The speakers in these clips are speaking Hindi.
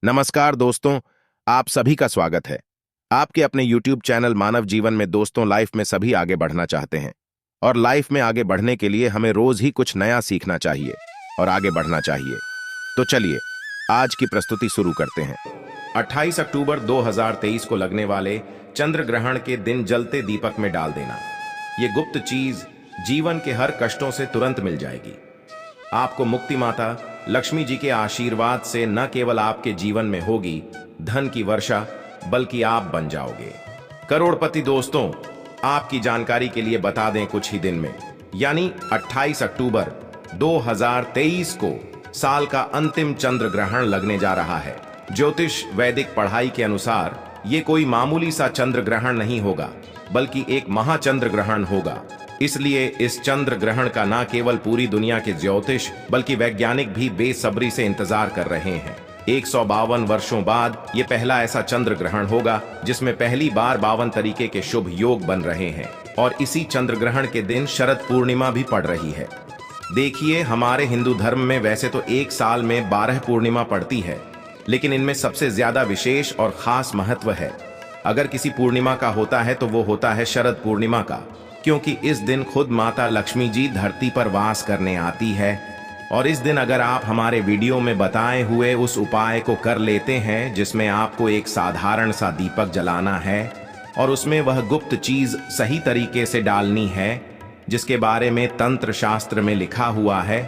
नमस्कार दोस्तों, आप सभी का स्वागत है। आपके अपने YouTube चैनल मानव जीवन में दोस्तों, लाइफ में सभी आगे बढ़ना चाहते हैं और लाइफ में आगे बढ़ने के लिए हमें रोज ही कुछ नया सीखना चाहिए और आगे बढ़ना चाहिए। तो चलिए आज की प्रस्तुति शुरू करते हैं। 28 अक्टूबर 2023 को लगने वाले चंद्र ग्रहण के दिन जलते दीपक में डाल देना, ये गुप्त चीज जीवन के हर कष्टों से तुरंत मिल जाएगी। आपको मुक्ति माता लक्ष्मी जी के आशीर्वाद से न केवल आपके जीवन में होगी धन की वर्षा, बल्कि आप बन जाओगे करोड़पति। दोस्तों, आपकी जानकारी के लिए बता दें, कुछ ही दिन में यानी 28 अक्टूबर 2023 को साल का अंतिम चंद्र ग्रहण लगने जा रहा है। ज्योतिष वैदिक पढ़ाई के अनुसार ये कोई मामूली सा चंद्र ग्रहण नहीं होगा, बल्कि एक महाचंद्र ग्रहण होगा। इसलिए इस चंद्र ग्रहण का न केवल पूरी दुनिया के ज्योतिष बल्कि वैज्ञानिक भी बेसब्री से इंतजार कर रहे हैं। 152 वर्षों बाद ये पहला ऐसा चंद्र ग्रहण होगा जिसमें पहली बार 52 तरीके के शुभ योग बन रहे हैं और इसी चंद्र ग्रहण के दिन शरद पूर्णिमा भी पड़ रही है। देखिए, हमारे हिंदू धर्म में वैसे तो एक साल में 12 पूर्णिमा पड़ती है, लेकिन इनमें सबसे ज्यादा विशेष और खास महत्व है। अगर किसी पूर्णिमा का होता है तो वो होता है शरद पूर्णिमा का, क्योंकि इस दिन खुद माता लक्ष्मी जी धरती पर वास करने आती है। और इस दिन अगर आप हमारे वीडियो में बताए हुए उस उपाय को कर लेते हैं, जिसमें आपको एक साधारण सा दीपक जलाना है और उसमें वह गुप्त चीज सही तरीके से डालनी है जिसके बारे में तंत्र शास्त्र में लिखा हुआ है,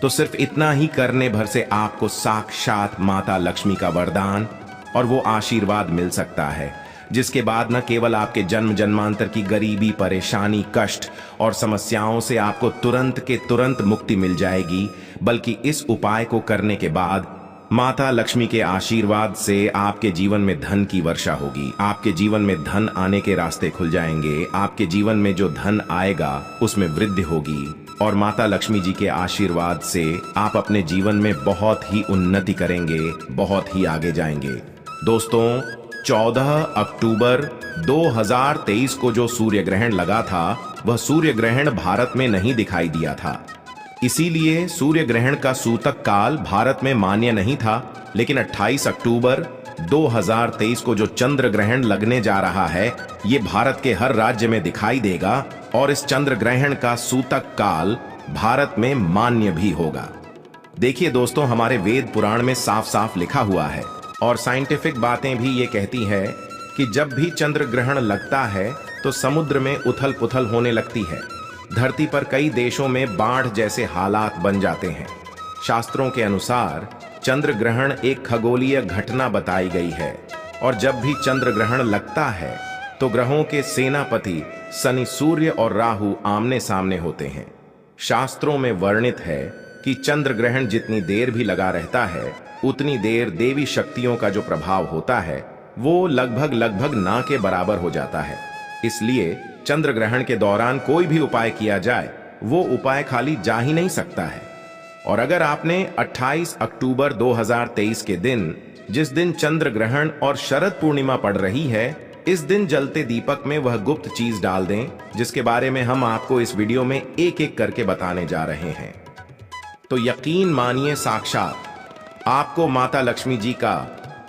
तो सिर्फ इतना ही करने भर से आपको साक्षात माता लक्ष्मी का वरदान और वो आशीर्वाद मिल सकता है, जिसके बाद न केवल आपके जन्म जन्मांतर की गरीबी, परेशानी, कष्ट और समस्याओं से आपको तुरंत के तुरंत मुक्ति मिल जाएगी, बल्कि इस उपाय को करने के बाद माता लक्ष्मी के आशीर्वाद से आपके जीवन में धन की वर्षा होगी। आपके जीवन में धन आने के रास्ते खुल जाएंगे। आपके जीवन में जो धन आएगा उसमें वृद्धि होगी और माता लक्ष्मी जी के आशीर्वाद से आप अपने जीवन में बहुत ही उन्नति करेंगे, बहुत ही आगे जाएंगे। दोस्तों, 14 अक्टूबर 2023 को जो सूर्य ग्रहण लगा था, वह सूर्य ग्रहण भारत में नहीं दिखाई दिया था। इसीलिए सूर्य ग्रहण का सूतक काल भारत में मान्य नहीं था। लेकिन 28 अक्टूबर 2023 को जो चंद्र ग्रहण लगने जा रहा है, ये भारत के हर राज्य में दिखाई देगा और इस चंद्र ग्रहण का सूतक काल भारत में मान्य भी होगा। देखिए दोस्तों, हमारे वेद पुराण में साफ साफ लिखा हुआ है और साइंटिफिक बातें भी ये कहती है कि जब भी चंद्र ग्रहण लगता है तो समुद्र में उथल पुथल होने लगती है। धरती पर कई देशों में बाढ़ जैसे हालात बन जाते हैं। शास्त्रों के अनुसार चंद्र ग्रहण एक खगोलीय घटना बताई गई है और जब भी चंद्र ग्रहण लगता है तो ग्रहों के सेनापति शनि, सूर्य और राहु आमने सामने होते हैं। शास्त्रों में वर्णित है कि चंद्र ग्रहण जितनी देर भी लगा रहता है, उतनी देर देवी शक्तियों का जो प्रभाव होता है वो लगभग ना के बराबर हो जाता है। इसलिए चंद्र ग्रहण के दौरान कोई भी उपाय किया जाए, वो उपाय खाली जा ही नहीं सकता है। और अगर आपने 28 अक्टूबर 2023 के दिन, जिस दिन चंद्र ग्रहण और शरद पूर्णिमा पड़ रही है, इस दिन जलते दीपक में वह गुप्त चीज डाल दें जिसके बारे में हम आपको इस वीडियो में एक एक करके बताने जा रहे हैं, तो यकीन मानिए साक्षात आपको माता लक्ष्मी जी का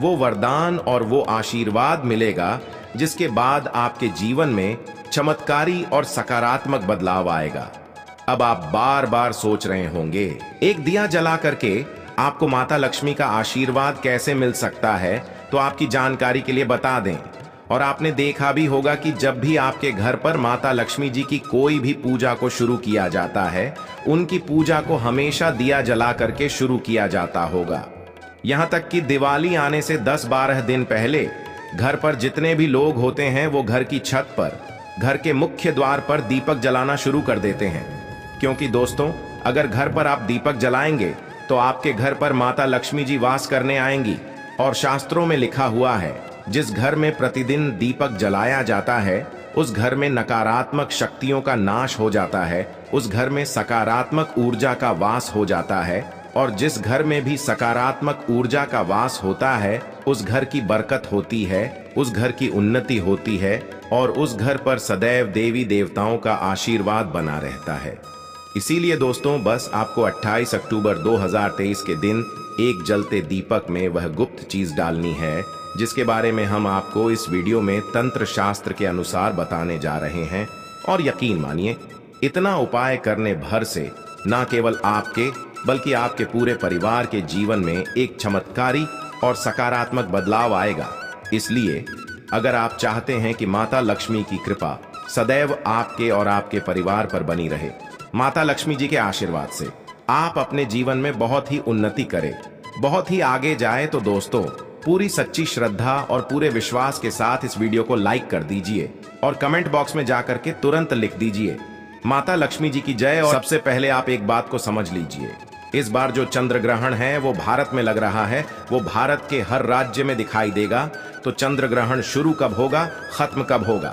वो वरदान और वो आशीर्वाद मिलेगा, जिसके बाद आपके जीवन में चमत्कारी और सकारात्मक बदलाव आएगा। अब आप बार बार सोच रहे होंगे, एक दिया जला करके आपको माता लक्ष्मी का आशीर्वाद कैसे मिल सकता है, तो आपकी जानकारी के लिए बता दें। और आपने देखा भी होगा कि जब भी आपके घर पर माता लक्ष्मी जी की कोई भी पूजा को शुरू किया जाता है, उनकी पूजा को हमेशा दिया जला करके शुरू किया जाता होगा। यहाँ तक कि दिवाली आने से 10-12 दिन पहले घर पर जितने भी लोग होते हैं वो घर की छत पर, घर के मुख्य द्वार पर दीपक जलाना शुरू कर देते हैं। क्योंकि दोस्तों, अगर घर पर आप दीपक जलाएंगे तो आपके घर पर माता लक्ष्मी जी वास करने आएंगी। और शास्त्रों में लिखा हुआ है, जिस घर में प्रतिदिन दीपक जलाया जाता है उस घर में नकारात्मक शक्तियों का नाश हो जाता है, उस घर में सकारात्मक ऊर्जा का वास हो जाता है। और जिस घर में भी सकारात्मक ऊर्जा का वास होता है, उस घर की बरकत होती है, उस घर की उन्नति होती है और उस घर पर सदैव देवी देवताओं का आशीर्वाद बना रहता है। इसीलिए दोस्तों, बस आपको 28 अक्टूबर 2023 के दिन एक जलते दीपक में वह गुप्त चीज डालनी है जिसके बारे में हम आपको इस वीडियो में तंत्र शास्त्र के अनुसार बताने जा रहे हैं। और यकीन मानिए, इतना उपाय करने भर से न केवल आपके बल्कि आपके पूरे परिवार के जीवन में एक चमत्कारी और सकारात्मक बदलाव आएगा। इसलिए अगर आप चाहते हैं कि माता लक्ष्मी की कृपा सदैव आपके और आपके परिवार पर बनी रहे, माता लक्ष्मी जी के आशीर्वाद से आप अपने जीवन में बहुत ही उन्नति करें, बहुत ही आगे जाए, तो दोस्तों पूरी सच्ची श्रद्धा और पूरे विश्वास के साथ इस वीडियो को लाइक कर दीजिए और कमेंट बॉक्स में जाकर के तुरंत लिख दीजिए माता लक्ष्मी जी की जय। और सबसे पहले आप एक बात को समझ लीजिए, इस बार जो चंद्र ग्रहण है वो भारत में लग रहा है, वो भारत के हर राज्य में दिखाई देगा। तो चंद्र ग्रहण शुरू कब होगा, खत्म कब होगा?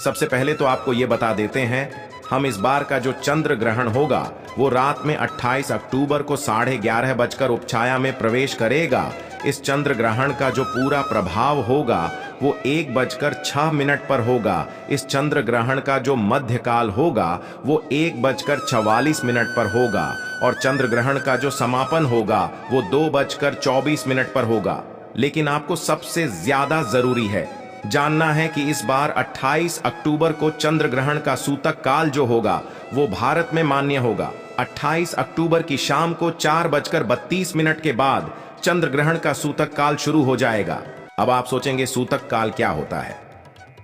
सबसे पहले तो आपको ये बता देते हैं, हम इस बार का जो चंद्र ग्रहण होगा वो रात में 28 अक्टूबर को 11:30 बजकर उपछाया में प्रवेश करेगा। इस चंद्र ग्रहण का जो पूरा प्रभाव होगा वो 1:06 पर होगा। इस चंद्र ग्रहण का जो मध्य काल होगा वो 1:44 पर होगा और चंद्र ग्रहण का जो समापन होगा वो 2:24 पर होगा। लेकिन आपको सबसे ज्यादा जरूरी है जानना है कि इस बार 28 अक्टूबर को चंद्र ग्रहण का सूतक काल जो होगा वो भारत में मान्य होगा। 28 अक्टूबर की शाम को 4:32 के बाद चंद्र ग्रहण का सूतक काल शुरू हो जाएगा। अब आप सोचेंगे सूतक काल क्या होता है?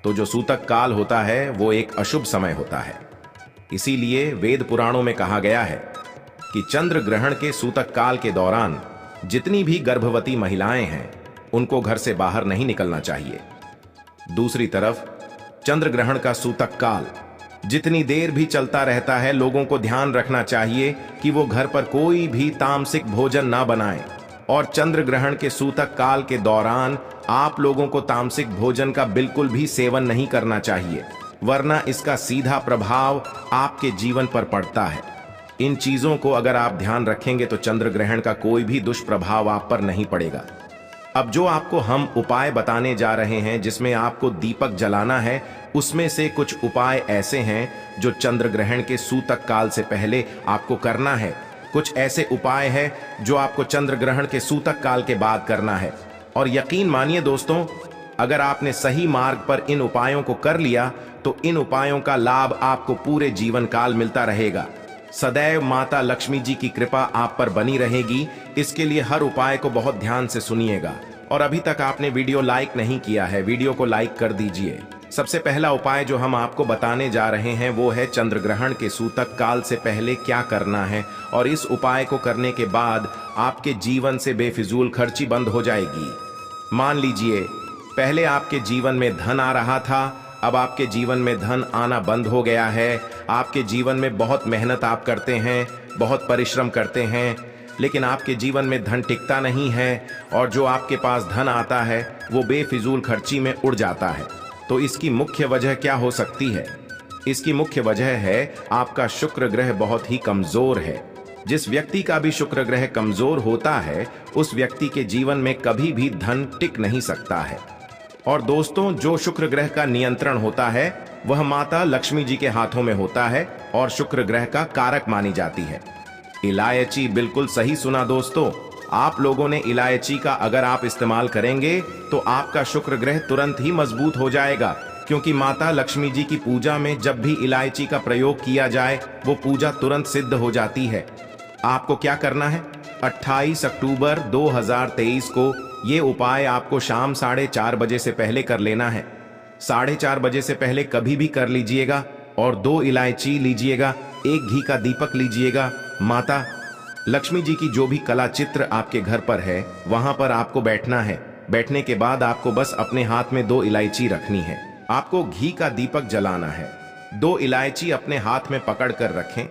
तो जो सूतक काल होता है वो एक अशुभ समय होता है। इसीलिए वेद पुराणों में कहा गया है कि चंद्र ग्रहण के सूतक काल के दौरान जितनी भी गर्भवती महिलाएं हैं उनको घर से बाहर नहीं निकलना चाहिए। दूसरी तरफ चंद्र ग्रहण का सूतक काल जितनी देर भी चलता रहता है, लोगों को ध्यान रखना चाहिए कि वो घर पर कोई भी तामसिक भोजन ना बनाएं। और चंद्र ग्रहण के सूतक काल के दौरान आप लोगों को तामसिक भोजन का बिल्कुल भी सेवन नहीं करना चाहिए, वरना इसका सीधा प्रभाव आपके जीवन पर पड़ता है। इन चीजों को अगर आप ध्यान रखेंगे तो चंद्र ग्रहण का कोई भी दुष्प्रभाव आप पर नहीं पड़ेगा। अब जो आपको हम उपाय बताने जा रहे हैं जिसमें आपको दीपक जलाना है, उसमें से कुछ उपाय ऐसे हैं जो चंद्र ग्रहण के सूतक काल से पहले आपको करना है। कुछ ऐसे उपाय हैं जो आपको चंद्र ग्रहण के सूतक काल के बाद करना है। और यकीन मानिए दोस्तों, अगर आपने सही मार्ग पर इन उपायों को कर लिया तो इन उपायों का लाभ आपको पूरे जीवन काल मिलता रहेगा। सदैव माता लक्ष्मी जी की कृपा आप पर बनी रहेगी। इसके लिए हर उपाय को बहुत ध्यान से सुनिएगा। और अभी तक आपने वीडियो लाइक नहीं किया है, वीडियो को लाइक कर दीजिए। सबसे पहला उपाय जो हम आपको बताने जा रहे हैं वो है चंद्र ग्रहण के सूतक काल से पहले क्या करना है। और इस उपाय को करने के बाद आपके जीवन से बेफिजूल खर्ची बंद हो जाएगी। मान लीजिए पहले आपके जीवन में धन आ रहा था, अब आपके जीवन में धन आना बंद हो गया है। आपके जीवन में बहुत मेहनत आप करते हैं, बहुत परिश्रम करते हैं, लेकिन आपके जीवन में धन टिकता नहीं है और जो आपके पास धन आता है वो बेफिजूल खर्ची में उड़ जाता है। तो इसकी मुख्य वजह क्या हो सकती है? इसकी मुख्य वजह है आपका शुक्र ग्रह बहुत ही कमजोर है। जिस व्यक्ति का भी शुक्र ग्रह कमजोर होता है उस व्यक्ति के जीवन में कभी भी धन टिक नहीं सकता है। और दोस्तों, जो शुक्र ग्रह का नियंत्रण होता है वह माता लक्ष्मी जी के हाथों में होता है और शुक्र ग्रह का कारक मानी जाती है इलायची। बिल्कुल सही सुना दोस्तों, आप लोगों ने इलायची का अगर आप इस्तेमाल करेंगे तो आपका शुक्र ग्रह तुरंत ही मजबूत हो जाएगा। क्योंकि माता लक्ष्मी जी की पूजा में जब भी इलायची का प्रयोग किया जाए वो पूजा तुरंत सिद्ध हो जाती है। आपको क्या करना है? 28 अक्टूबर 2023 को ये उपाय आपको शाम 4:30 बजे से पहले कर लेना है। 4:30 बजे से पहले कभी भी कर लीजिएगा। और 2 इलायची लीजिएगा, 1 घी का दीपक लीजिएगा। माता लक्ष्मी जी की जो भी कला चित्र आपके घर पर है वहां पर आपको बैठना है। बैठने के बाद आपको बस अपने हाथ में 2 इलायची रखनी है। आपको घी का दीपक जलाना है। 2 इलायची अपने हाथ में पकड़ कर रखें।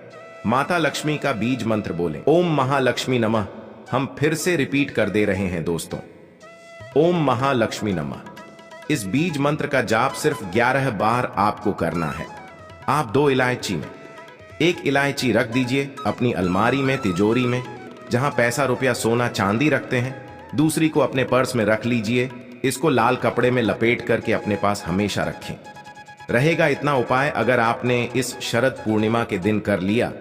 माता लक्ष्मी का बीज मंत्र बोलें, ओम महालक्ष्मी नमः। हम फिर से रिपीट कर दे रहे हैं दोस्तों, ओम महालक्ष्मी नमः। इस बीज मंत्र का जाप सिर्फ 11 बार आपको करना है। आप 2 इलायची में 1 इलायची रख दीजिए अपनी अलमारी में, तिजोरी में, जहां पैसा रुपया सोना चांदी रखते हैं। दूसरी को अपने पर्स में रख लीजिए। इसको लाल कपड़े में लपेट करके अपने पास हमेशा रखें। रहेगा इतना उपाय, अगर आपने इस शरद पूर्णिमा के दिन कर लिया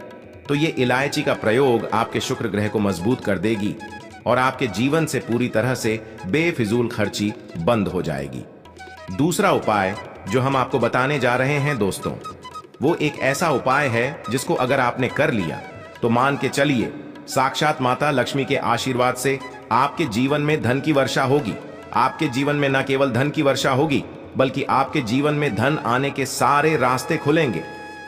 तो ये इलायची का प्रयोग आपके शुक्र ग्रह को मजबूत कर देगी। और आपके जीवन से पूरी तरह से बेफिजूल खर्ची बंद हो जाएगी। दूसरा उपाय जो हम आपको बताने जा रहे हैं दोस्तों, वो एक ऐसा उपाय है जिसको अगर आपने कर लिया तो मान के चलिए साक्षात माता लक्ष्मी के आशीर्वाद से आपके जीवन में धन की वर्षा होगी। आपके जीवन में न केवल धन की वर्षा होगी बल्कि आपके जीवन में धन आने के सारे रास्ते खुलेंगे।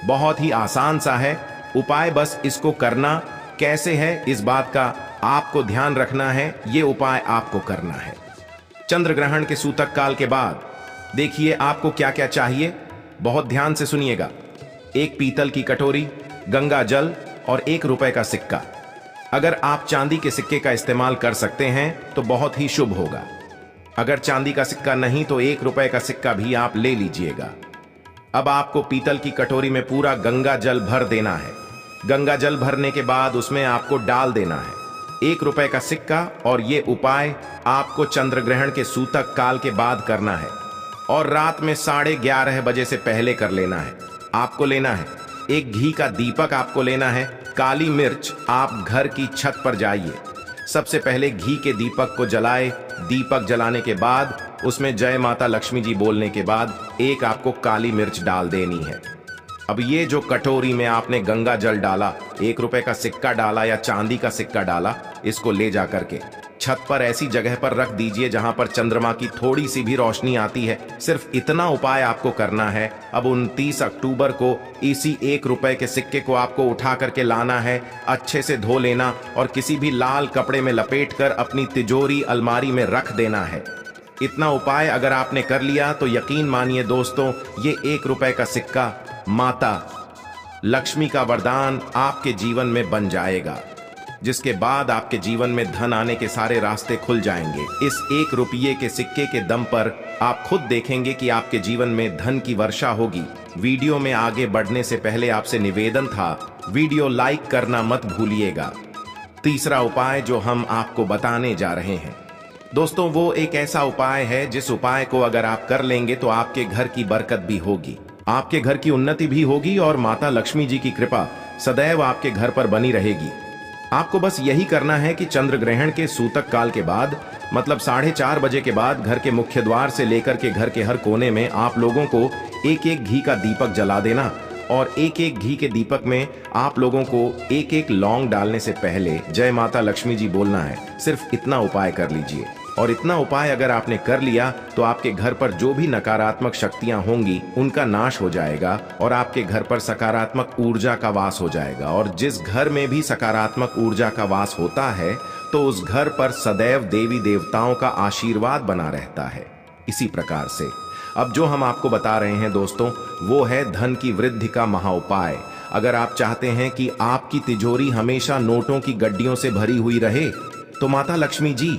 बहुत ही आसान सा है उपाय, बस इसको करना कैसे है इस बात का आपको ध्यान रखना है। ये उपाय आपको करना है चंद्र ग्रहण के सूतक काल के बाद। देखिए आपको क्या क्या चाहिए, बहुत ध्यान से सुनिएगा। एक पीतल की कटोरी, गंगा जल और ₹1 का सिक्का। अगर आप चांदी के सिक्के का इस्तेमाल कर सकते हैं तो बहुत ही शुभ होगा। अगर चांदी का सिक्का नहीं तो ₹1 का सिक्का भी आप ले लीजिएगा। अब आपको पीतल की कटोरी में पूरा गंगा जल भर देना है। गंगा जल भरने के बाद उसमें आपको डाल देना है ₹1 का सिक्का। और ये उपाय आपको चंद्र ग्रहण के सूतक काल के बाद करना है और रात में 11:30 बजे से पहले कर लेना है। आपको लेना है एक घी का दीपक, आपको लेना है काली मिर्च। आप घर की छत पर जाइए, सबसे पहले घी के दीपक को जलाए। दीपक जलाने के बाद उसमें जय माता लक्ष्मी जी बोलने के बाद एक आपको काली मिर्च डाल देनी है। अब ये जो कटोरी में आपने गंगा जल डाला, ₹1 का सिक्का डाला या चांदी का सिक्का डाला, इसको ले जा करके छत पर ऐसी जगह पर रख दीजिए जहां पर चंद्रमा की थोड़ी सी भी रोशनी आती है। सिर्फ इतना उपाय आपको करना है। अब 29 अक्टूबर को इसी ₹1 के सिक्के को आपको उठा करके लाना है, अच्छे से धो लेना और किसी भी लाल कपड़े में लपेटकर अपनी तिजोरी अलमारी में रख देना है। इतना उपाय अगर आपने कर लिया तो यकीन मानिए दोस्तों, ये ₹1 का सिक्का माता लक्ष्मी का वरदान आपके जीवन में बन जाएगा, जिसके बाद आपके जीवन में धन आने के सारे रास्ते खुल जाएंगे। इस ₹1 के सिक्के के दम पर आप खुद देखेंगे कि आपके जीवन में धन की वर्षा होगी। वीडियो में आगे बढ़ने से पहले आपसे निवेदन था, वीडियो लाइक करना मत भूलिएगा। तीसरा उपाय जो हम आपको बताने जा रहे हैं दोस्तों, वो एक ऐसा उपाय है जिस उपाय को अगर आप कर लेंगे तो आपके घर की बरकत भी होगी, आपके घर की उन्नति भी होगी और माता लक्ष्मी जी की कृपा सदैव आपके घर पर बनी रहेगी। आपको बस यही करना है कि चंद्र ग्रहण के सूतक काल के बाद, मतलब 4:30 बजे के बाद घर के मुख्य द्वार से लेकर के घर के हर कोने में आप लोगों को एक घी का दीपक जला देना और एक घी के दीपक में आप लोगों को एक लौंग डालने से पहले जय माता लक्ष्मी जी बोलना है। सिर्फ इतना उपाय कर लीजिए और इतना उपाय अगर आपने कर लिया तो आपके घर पर जो भी नकारात्मक शक्तियां होंगी उनका नाश हो जाएगा और आपके घर पर सकारात्मक ऊर्जा का वास हो जाएगा। और जिस घर में भी सकारात्मक ऊर्जा का वास होता है तो उस घर पर सदैव देवी देवताओं का आशीर्वाद बना रहता है। इसी प्रकार से अब जो हम आपको बता रहे हैं दोस्तों, वो है धन की वृद्धि का महाउपाय। अगर आप चाहते हैं कि आपकी तिजोरी हमेशा नोटों की गड्डियों से भरी हुई रहे तो माता लक्ष्मी जी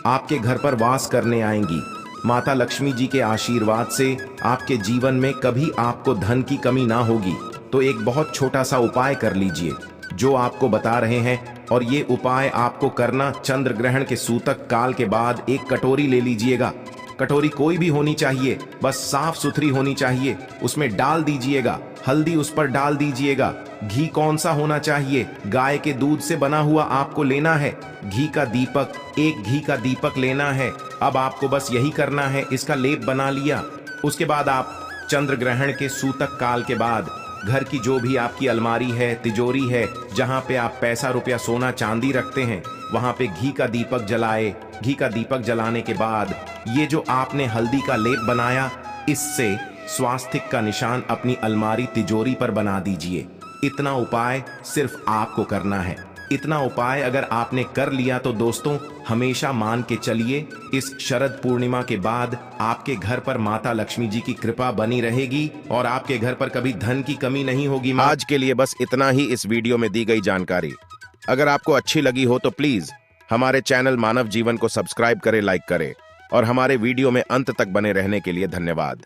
आपके घर पर वास करने आएंगी। माता लक्ष्मी जी के आशीर्वाद से आपके जीवन में कभी आपको धन की कमी ना होगी। तो एक बहुत छोटा सा उपाय कर लीजिए जो आपको बता रहे हैं, और ये उपाय आपको करना चंद्र ग्रहण के सूतक काल के बाद। एक कटोरी ले लीजिएगा, कटोरी कोई भी होनी चाहिए, बस साफ सुथरी होनी चाहिए। उसमें डाल दीजिएगा हल्दी, उस पर डाल दीजिएगा घी। कौन सा होना चाहिए? गाय के दूध से बना हुआ आपको लेना है। घी का दीपक, एक घी का दीपक लेना है। अब आपको बस यही करना है, इसका लेप बना लिया। उसके बाद आप चंद्र ग्रहण के सूतक काल के बाद घर की जो भी आपकी अलमारी है, तिजोरी है, जहां पे आप पैसा रुपया सोना चांदी रखते हैं, वहां पे घी का दीपक जलाए। घी का दीपक जलाने के बाद ये जो आपने हल्दी का लेप बनाया, इससे स्वास्तिक का निशान अपनी अलमारी तिजोरी पर बना दीजिए। इतना उपाय सिर्फ आपको करना है। इतना उपाय अगर आपने कर लिया तो दोस्तों हमेशा मान के चलिए, इस शरद पूर्णिमा के बाद आपके घर पर माता लक्ष्मी जी की कृपा बनी रहेगी और आपके घर पर कभी धन की कमी नहीं होगी। आज के लिए बस इतना ही इस वीडियो में दी गई जानकारी। अगर आपको अच्छी लगी हो तो प्लीज हमारे चैनल मानव जीवन को सब्सक्राइब करें, लाइक करें और हमारे वीडियो में अंत तक बने रहने के लिए धन्यवाद।